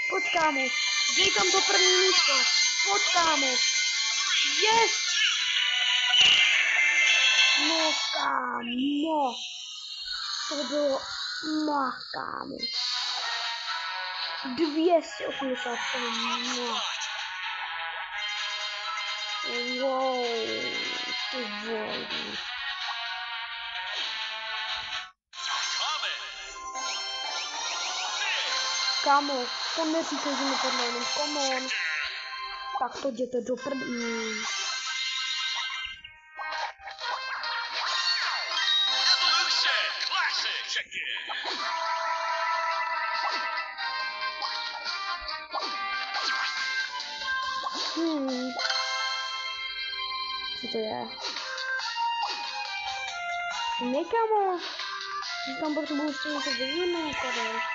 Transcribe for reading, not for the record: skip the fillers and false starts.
Pojď, kámo. Dej tam to první místo. Pojď, kámo. Yes! No, kámo. To bylo kámo. 280. No. Wow. Ty vole. Kámo, to neříkej, že mi tohle jenom, come on. Tak to jděte do prdí. Co to je? Ne, kámo. Že tam potřebuji ještě něco vyvinout tady.